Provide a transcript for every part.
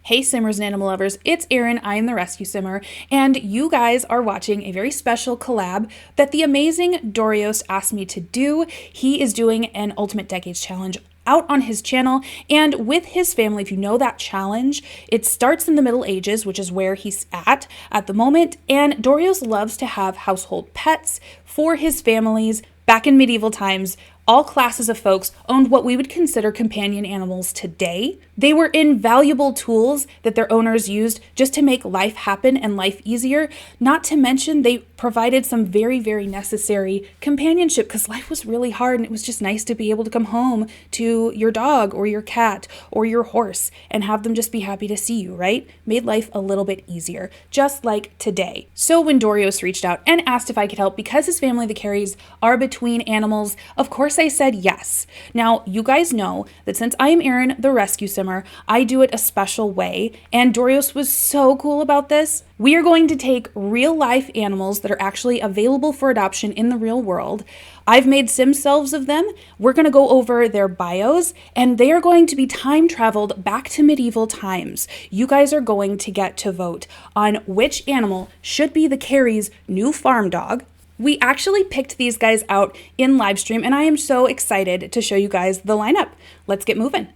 Hey Simmers and animal lovers, it's Erin, I am the Rescue Simmer, and you guys are watching a very special collab that the amazing Dorios asked me to do. He is doing an Ultimate Decades Challenge out on his channel and with his family. If you know that challenge, it starts in the Middle Ages, which is where he's at the moment, and Dorios loves to have household pets for his families. Back in medieval times, all classes of folks owned what we would consider companion animals today. They were invaluable tools that their owners used just to make life happen and life easier. Not to mention they provided some very, very necessary companionship because life was really hard and it was just nice to be able to come home to your dog or your cat or your horse and have them just be happy to see you, right? Made life a little bit easier, just like today. So when Dorios reached out and asked if I could help because his family, the Carries, are between animals, of course I said yes. Now, you guys know that since I am Erin, the Rescue Simmer, I do it a special way, and Dorios was so cool about this. We are going to take real life animals that are actually available for adoption in the real world. I've made sim selves of them. We're going to go over their bios, and they are going to be time traveled back to medieval times. You guys are going to get to vote on which animal should be the Carries' new farm dog. We actually picked these guys out in live stream, and I am so excited to show you guys the lineup. Let's get moving.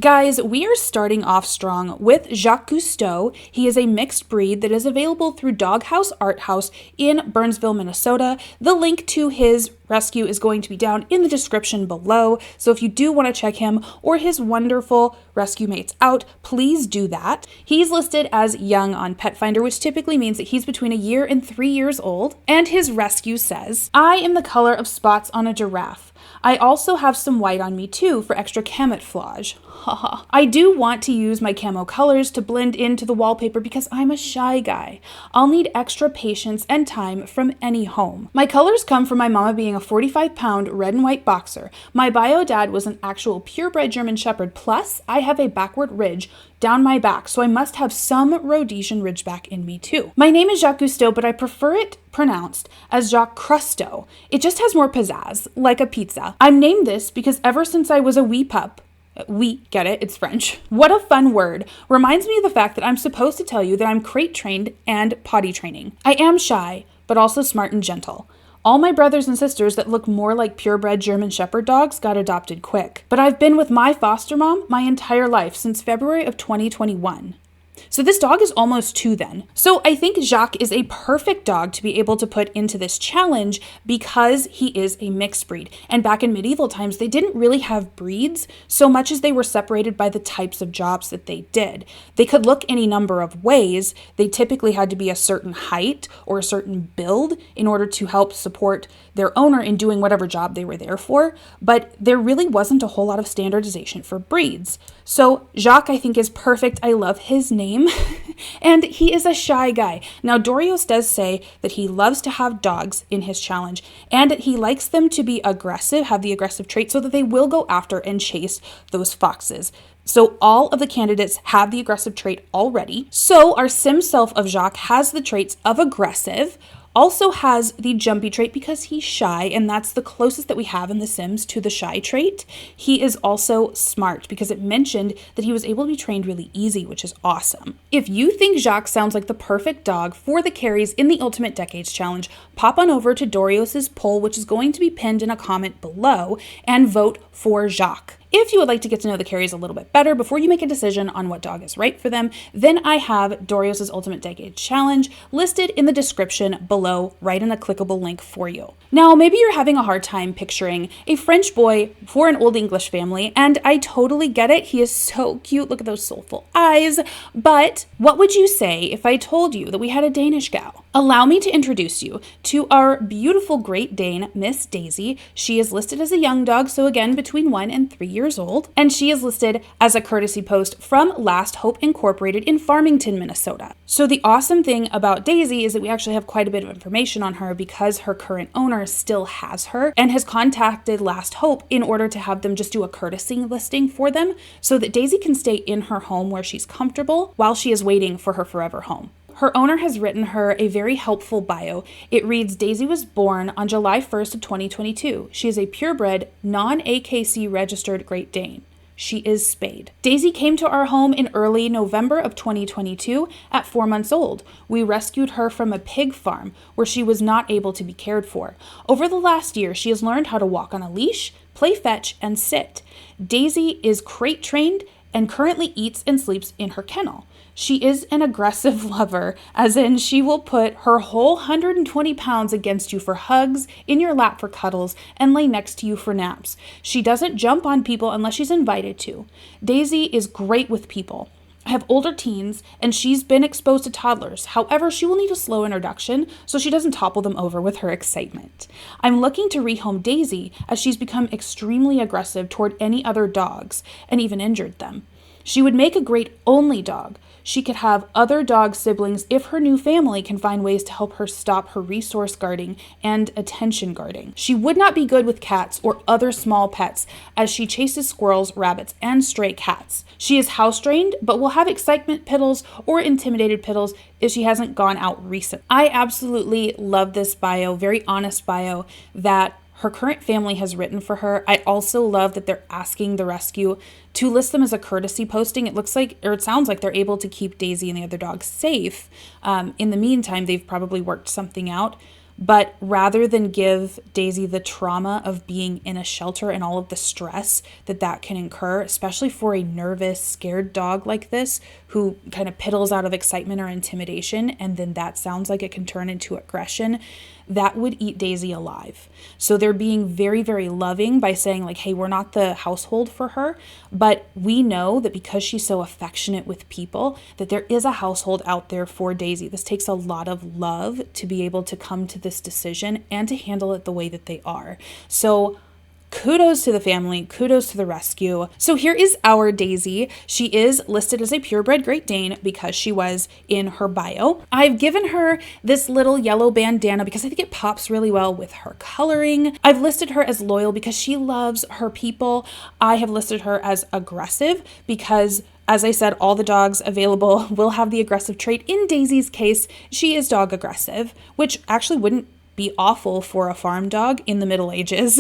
Guys, we are starting off strong with Jacques Cousteau. He is a mixed breed that is available through Doghouse Art House in Burnsville, Minnesota. The link to his rescue is going to be down in the description below. So if you do want to check him or his wonderful rescue mates out, please do that. He's listed as young on Pet Finder, which typically means that he's between 1 year and 3 years old. And his rescue says, "I am the color of spots on a giraffe. I also have some white on me too for extra camouflage. Haha. I do want to use my camo colors to blend into the wallpaper because I'm a shy guy. I'll need extra patience and time from any home. My colors come from my mama being a 45-pound red and white boxer. My bio dad was an actual purebred German Shepherd, plus I have a backward ridge down my back, so I must have some Rhodesian Ridgeback in me too. My name is Jacques Cousteau, but I prefer it pronounced as Jacques Crusto. It just has more pizzazz, like a pizza. I'm named this because ever since I was a wee pup, we get it, it's French. What a fun word. Reminds me of the fact that I'm supposed to tell you that I'm crate trained and potty training. I am shy, but also smart and gentle. All my brothers and sisters that look more like purebred German Shepherd dogs got adopted quick. But I've been with my foster mom my entire life since February of 2021. So this dog is almost 2 then. So I think Jacques is a perfect dog to be able to put into this challenge because he is a mixed breed. And back in medieval times, they didn't really have breeds so much as they were separated by the types of jobs that they did. They could look any number of ways. They typically had to be a certain height or a certain build in order to help support their owner in doing whatever job they were there for. But there really wasn't a whole lot of standardization for breeds. So Jacques, I think, is perfect. I love his name. And he is a shy guy. Now, Dorios does say that he loves to have dogs in his challenge and that he likes them to be aggressive, have the aggressive trait so that they will go after and chase those foxes. So all of the candidates have the aggressive trait already. So our sim self of Jacques has the traits of aggressive, also has the jumpy trait because he's shy, and that's the closest that we have in the Sims to the shy trait. He is also smart because it mentioned that he was able to be trained really easy, which is awesome. If you think Jacques sounds like the perfect dog for the Carries in the Ultimate Decades Challenge, pop on over to Dorios' poll, which is going to be pinned in a comment below, and vote for Jacques. If you would like to get to know the Carries a little bit better before you make a decision on what dog is right for them, then I have Dorios' Ultimate Decade Challenge listed in the description below, right in a clickable link for you. Now, maybe you're having a hard time picturing a French boy for an Old English family, and I totally get it. He is so cute. Look at those soulful eyes. But what would you say if I told you that we had a Danish gal? Allow me to introduce you to our beautiful Great Dane, Miss Daisy. She is listed as a young dog, so again, between 1 and 3 years old, and she is listed as a courtesy post from Last Hope Incorporated in Farmington, Minnesota. So the awesome thing about Daisy is that we actually have quite a bit of information on her because her current owner still has her and has contacted Last Hope in order to have them just do a courtesy listing for them so that Daisy can stay in her home where she's comfortable while she is waiting for her forever home. Her owner has written her a very helpful bio. It reads, Daisy was born on July 1st of 2022. She is a purebred, non-AKC registered Great Dane. she is spayed. Daisy came to our home in early November of 2022 at 4 months old. We rescued her from a pig farm where she was not able to be cared for. Over the last year, she has learned how to walk on a leash, play fetch, and sit. Daisy is crate trained and currently eats and sleeps in her kennel. She is an aggressive lover, as in she will put her whole 120 pounds against you for hugs, in your lap for cuddles, and lay next to you for naps. She doesn't jump on people unless she's invited to. Daisy is great with people. I have older teens, and she's been exposed to toddlers. However, she will need a slow introduction so she doesn't topple them over with her excitement. I'm looking to rehome Daisy as she's become extremely aggressive toward any other dogs and even injured them. She would make a great only dog. She could have other dog siblings if her new family can find ways to help her stop her resource guarding and attention guarding. She would not be good with cats or other small pets, as she chases squirrels, rabbits, and stray cats. She is house trained, but will have excitement piddles or intimidated piddles if she hasn't gone out recently. I absolutely love this bio, very honest bio that her current family has written for her. I also love that they're asking the rescue to list them as a courtesy posting. It looks like, or it sounds like, they're able to keep Daisy and the other dogs safe. In the meantime, they've probably worked something out. But rather than give Daisy the trauma of being in a shelter and all of the stress that can incur, especially for a nervous, scared dog like this, who kind of piddles out of excitement or intimidation, and then that sounds like it can turn into aggression, that would eat Daisy alive. So they're being very, very loving by saying like, hey, we're not the household for her, but we know that because she's so affectionate with people, that there is a household out there for Daisy. This takes a lot of love to be able to come to this decision and to handle it the way that they are. So kudos to the family, kudos to the rescue. So here is our Daisy. She is listed as a purebred Great Dane because she was in her bio. I've given her this little yellow bandana because I think it pops really well with her coloring. I've listed her as loyal because she loves her people. I have listed her as aggressive because, as I said, all the dogs available will have the aggressive trait. In Daisy's case, she is dog aggressive, which actually wouldn't be awful for a farm dog in the Middle Ages.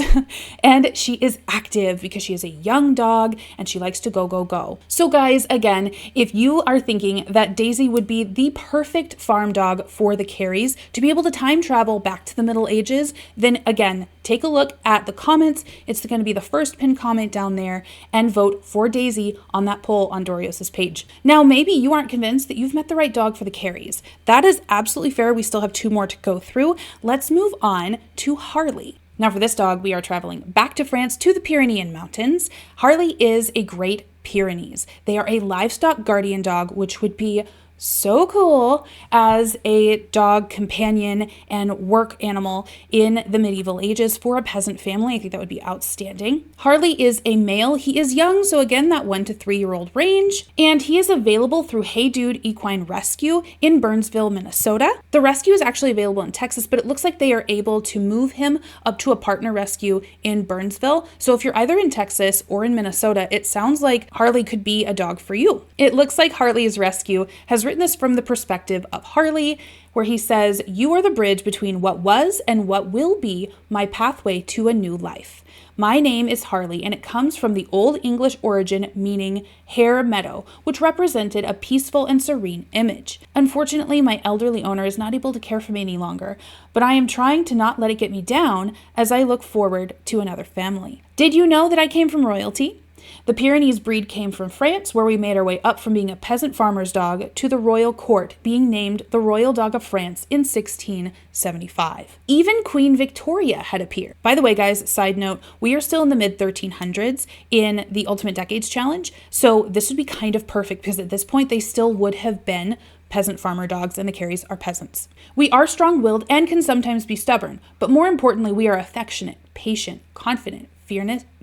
And she is active because she is a young dog and she likes to go, go, go. So guys, again, if you are thinking that Daisy would be the perfect farm dog for the Carries to be able to time travel back to the Middle Ages, then again, take a look at the comments. It's going to be the first pinned comment down there, and vote for Daisy on that poll on Dorios' page. Now, maybe you aren't convinced that you've met the right dog for the Carries. That is absolutely fair. We still have 2 more to go through. Let's move on to Harley. Now for this dog, we are traveling back to France to the Pyrenean Mountains. Harley is a Great Pyrenees. They are a livestock guardian dog, which would be so cool as a dog companion and work animal in the medieval ages for a peasant family. I think that would be outstanding. Harley is a male. He is young, so again, that 1 to 3 year old range, and he is available through Hey Dude Equine Rescue in Burnsville, Minnesota. The rescue is actually available in Texas, but it looks like they are able to move him up to a partner rescue in Burnsville. So if you're either in Texas or in Minnesota, it sounds like Harley could be a dog for you. It looks like Harley's rescue has written this from the perspective of Harley, where he says, "You are the bridge between what was and what will be my pathway to a new life. My name is Harley, and it comes from the Old English origin meaning hare meadow, which represented a peaceful and serene image. Unfortunately, my elderly owner is not able to care for me any longer, but I am trying to not let it get me down as I look forward to another family. Did you know that I came from royalty? The Pyrenees breed came from France, where we made our way up from being a peasant farmer's dog to the royal court, being named the Royal Dog of France in 1675. Even Queen Victoria had appeared." By the way, guys, side note, we are still in the mid-1300s in the Ultimate Decades Challenge, so this would be kind of perfect because at this point they still would have been peasant farmer dogs, and the Carries are peasants. "We are strong-willed and can sometimes be stubborn, but more importantly, we are affectionate, patient, confident,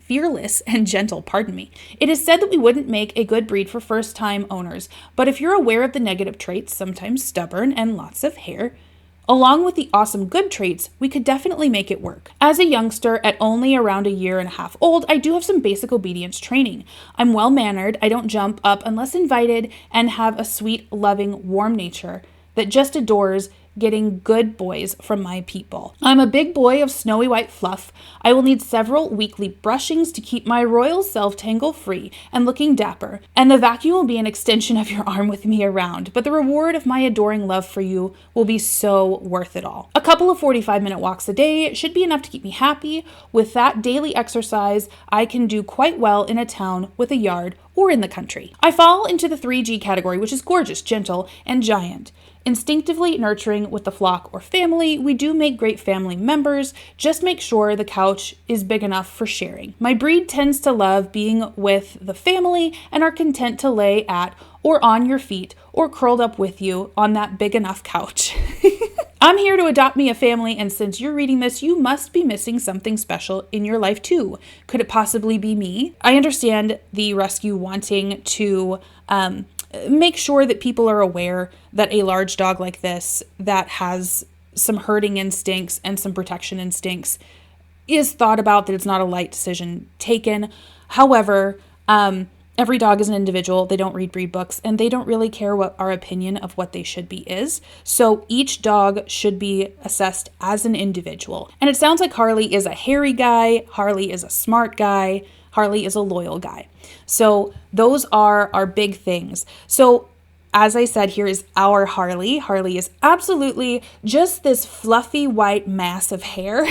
fearless, and gentle, pardon me. It is said that we wouldn't make a good breed for first-time owners, but if you're aware of the negative traits, sometimes stubborn and lots of hair, along with the awesome good traits, we could definitely make it work. As a youngster at only around 1.5 years old, I do have some basic obedience training. I'm well-mannered, I don't jump up unless invited, and have a sweet, loving, warm nature that just adores getting good boys from my people. I'm a big boy of snowy white fluff. I will need several weekly brushings to keep my royal self tangle free and looking dapper, and the vacuum will be an extension of your arm with me around, but the reward of my adoring love for you will be so worth it all. A couple of 45-minute walks a day should be enough to keep me happy. With that daily exercise, I can do quite well in a town with a yard or in the country. I fall into the 3G category, which is gorgeous, gentle, and giant. Instinctively nurturing with the flock or family, we do make great family members. Just make sure the couch is big enough for sharing. My breed tends to love being with the family and are content to lay at or on your feet or curled up with you on that big enough couch. I'm here to adopt me a family, and since you're reading this, you must be missing something special in your life too. Could it possibly be me? I understand the rescue wanting to make sure that people are aware that a large dog like this that has some herding instincts and some protection instincts is thought about, that it's not a light decision taken. However, every dog is an individual. They don't read breed books, and they don't really care what our opinion of what they should be is. So each dog should be assessed as an individual. And it sounds like Harley is a hairy guy. Harley is a smart guy. Harley is a loyal guy. So those are our big things. So as I said, here is our Harley. Harley is absolutely just this fluffy white mass of hair.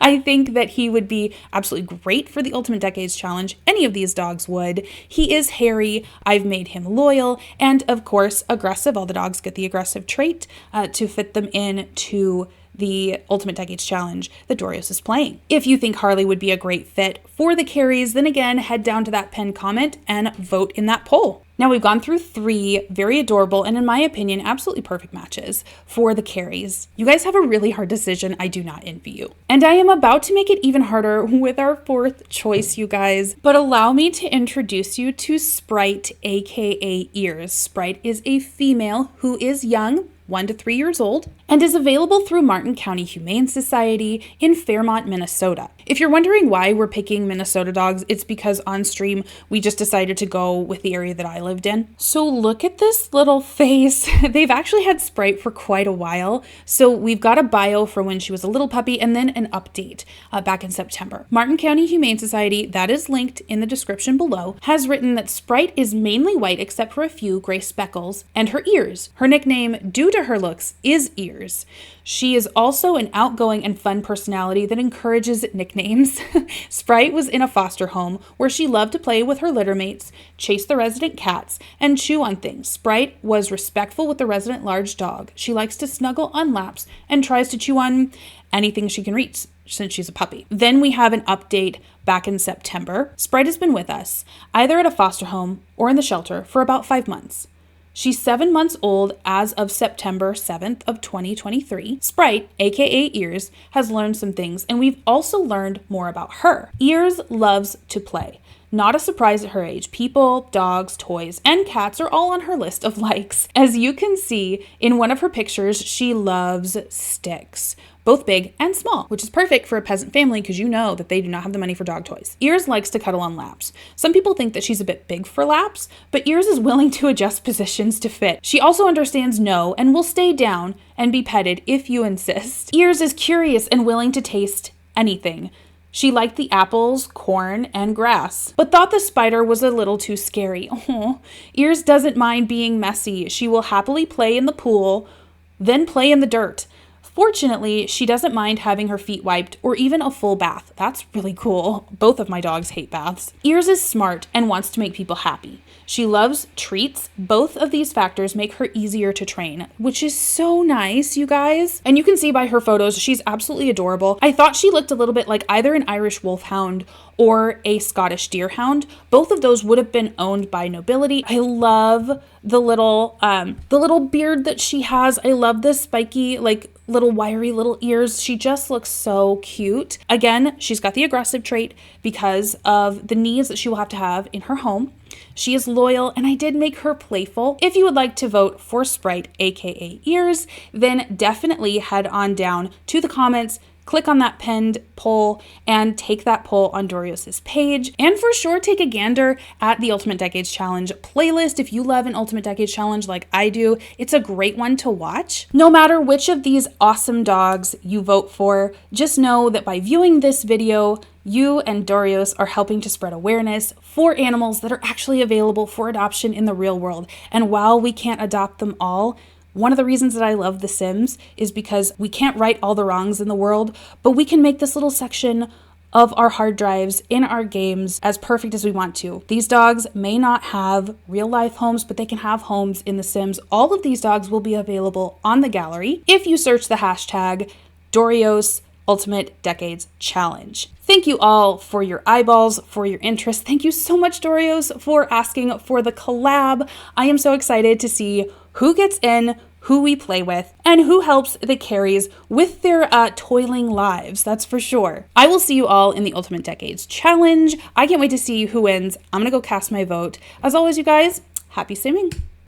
I think that he would be absolutely great for the Ultimate Decades Challenge. Any of these dogs would. He is hairy. I've made him loyal and, of course, aggressive. All the dogs get the aggressive trait to fit them into the Ultimate Decades Challenge that Dorios is playing. If you think Harley would be a great fit for the carries, then again, head down to that pinned comment and vote in that poll. Now we've gone through 3 very adorable and, in my opinion, absolutely perfect matches for the carries. You guys have a really hard decision. I do not envy you. And I am about to make it even harder with our 4th choice, you guys. But allow me to introduce you to Sprite, aka Ears. Sprite is a female who is young, 1 to 3 years old, and is available through Martin County Humane Society in Fairmont, Minnesota. If you're wondering why we're picking Minnesota dogs, it's because on stream we just decided to go with the area that I lived in. So look at this little face. They've actually had Sprite for quite a while. So we've got a bio for when she was a little puppy and then an update back in September. Martin County Humane Society, that is linked in the description below, has written that Sprite is mainly white except for a few gray speckles and her ears. Her nickname, due to her looks, is Ears. She is also an outgoing and fun personality that encourages nicknames. Sprite was in a foster home where she loved to play with her littermates, chase the resident cats, and chew on things. Sprite was respectful with the resident large dog. She likes to snuggle on laps and tries to chew on anything she can reach since she's a puppy. Then we have an update back in September. Sprite has been with us, either at a foster home or in the shelter, for about 5 months. She's 7 months old as of September 7th of 2023. Sprite, aka Ears, has learned some things, and we've also learned more about her. Ears loves to play. Not a surprise at her age. People, dogs, toys, and cats are all on her list of likes. As you can see in one of her pictures, she loves sticks, both big and small, which is perfect for a peasant family because you know that they do not have the money for dog toys. Ears likes to cuddle on laps. Some people think that she's a bit big for laps, but Ears is willing to adjust positions to fit. She also understands no and will stay down and be petted if you insist. Ears is curious and willing to taste anything. She liked the apples, corn, and grass, but thought the spider was a little too scary. Aww. Ears doesn't mind being messy. She will happily play in the pool, then play in the dirt. Fortunately, she doesn't mind having her feet wiped or even a full bath. That's really cool. Both of my dogs hate baths. Ears is smart and wants to make people happy. She loves treats. Both of these factors make her easier to train, which is so nice, you guys. And you can see by her photos, she's absolutely adorable. I thought she looked a little bit like either an Irish wolfhound or a Scottish deerhound. Both of those would have been owned by nobility. I love the little beard that she has. I love this spiky, like, little wiry little ears. She just looks so cute. Again, she's got the aggressive trait because of the needs that she will have in her home. She is loyal, and I did make her playful. If you would like to vote for Sprite, aka Ears, then definitely head on down to the comments, click on that pinned poll and take that poll on Dorios' page. And for sure, take a gander at the Ultimate Decades Challenge playlist. If you love an Ultimate Decades Challenge like I do, it's a great one to watch. No matter which of these awesome dogs you vote for, just know that by viewing this video, you and Dorios are helping to spread awareness for animals that are actually available for adoption in the real world. And while we can't adopt them all, one of the reasons that I love The Sims is because we can't right all the wrongs in the world, but we can make this little section of our hard drives in our games as perfect as we want to. These dogs may not have real life homes, but they can have homes in The Sims. All of these dogs will be available on the gallery if you search the hashtag Dorios Ultimate Decades Challenge. Thank you all for your eyeballs, for your interest. Thank you so much, Dorios, for asking for the collab. I am so excited to see who gets in, who we play with, and who helps the carries with their toiling lives, that's for sure. I will see you all in the Ultimate Decades Challenge. I can't wait to see who wins. I'm gonna go cast my vote. As always, you guys, happy simming.